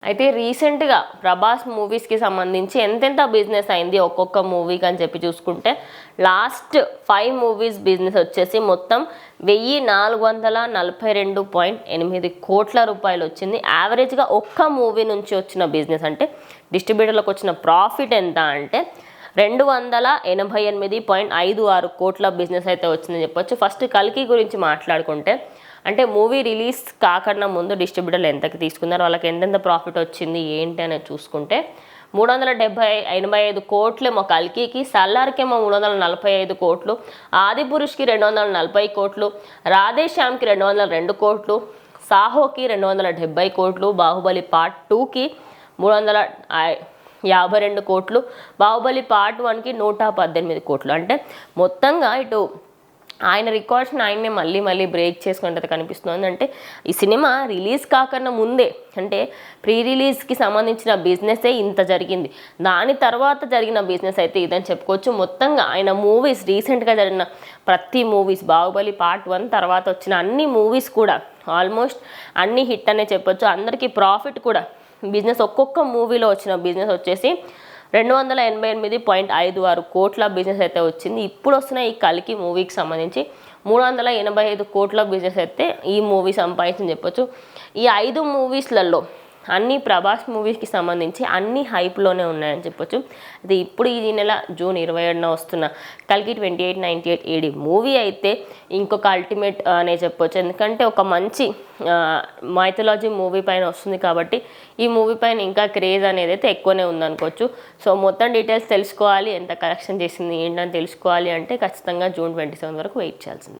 అయితే రీసెంట్గా ప్రభాస్ మూవీస్కి సంబంధించి ఎంతెంత బిజినెస్ అయింది ఒక్కొక్క మూవీకి అని చెప్పి చూసుకుంటే లాస్ట్ 5 మూవీస్ బిజినెస్ వచ్చేసి మొత్తం 1442.8 కోట్ల రూపాయలు వచ్చింది. యావరేజ్గా ఒక్క మూవీ నుంచి వచ్చిన బిజినెస్ అంటే డిస్ట్రిబ్యూటర్లకు వచ్చిన ప్రాఫిట్ ఎంత అంటే 288.56 కోట్ల బిజినెస్ అయితే వచ్చిందని చెప్పొచ్చు. ఫస్ట్ కల్కి గురించి మాట్లాడుకుంటే అంటే మూవీ రిలీజ్ కాకుండా ముందు డిస్ట్రిబ్యూటర్లు ఎంతకి తీసుకున్నారు, వాళ్ళకి ఎంతెంత ప్రాఫిట్ వచ్చింది ఏంటి అనేది చూసుకుంటే 385 కోట్లేమో కల్కికి, సల్లార్కేమో 345 కోట్లు, ఆదిపురుష్కి 240 కోట్లు, రాధేశ్యామ్కి 202 కోట్లు, సాహోకి 270 కోట్లు, బాహుబలి పార్ట్ 2కి 352 కోట్లు, బాహుబలి పార్ట్ 1కి 118 కోట్లు. అంటే మొత్తంగా ఇటు ఆయన రికార్డ్స్ని ఆయన్నే మళ్ళీ బ్రేక్ చేసుకున్నట్టు కనిపిస్తుంది. అంటే ఈ సినిమా రిలీజ్ కాకుండా ముందే అంటే ప్రీ రిలీజ్కి సంబంధించిన బిజినెసే ఇంత జరిగింది, దాని తర్వాత జరిగిన బిజినెస్ అయితే ఇదని చెప్పుకోవచ్చు. మొత్తంగా ఆయన మూవీస్ రీసెంట్గా జరిగిన ప్రతి మూవీస్ బాహుబలి పార్ట్ 1 తర్వాత వచ్చిన అన్ని మూవీస్ కూడా ఆల్మోస్ట్ అన్ని హిట్ అనే చెప్పొచ్చు. అందరికీ ప్రాఫిట్ కూడా బిజినెస్ ఒక్కొక్క మూవీలో వచ్చిన బిజినెస్ వచ్చేసి 288.56 కోట్ల బిజినెస్ అయితే వచ్చింది. ఇప్పుడు వస్తున్న ఈ కల్కి మూవీకి సంబంధించి 385 కోట్ల బిజినెస్ అయితే ఈ మూవీ సంపాదించని చెప్పొచ్చు. ఈ 5 మూవీస్లలో అన్ని ప్రభాస్ మూవీస్కి సంబంధించి అన్ని హైప్లోనే ఉన్నాయని చెప్పొచ్చు. అది ఇప్పుడు ఈ నెల జూన్ 27న వస్తున్న కల్కి 2898 AD మూవీ అయితే ఇంకొక అల్టిమేట్ అనే చెప్పొచ్చు. ఎందుకంటే ఒక మంచి మైథలాజీ మూవీ పైన వస్తుంది కాబట్టి ఈ మూవీ పైన ఇంకా క్రేజ్ అనేది అయితే ఎక్కువనే ఉందనుకోవచ్చు. సో మొత్తం డీటెయిల్స్ తెలుసుకోవాలి, ఎంత కలెక్షన్ చేసింది ఏంటని తెలుసుకోవాలి అంటే ఖచ్చితంగా జూన్ 27 వరకు వెయిట్ చేయాల్సింది.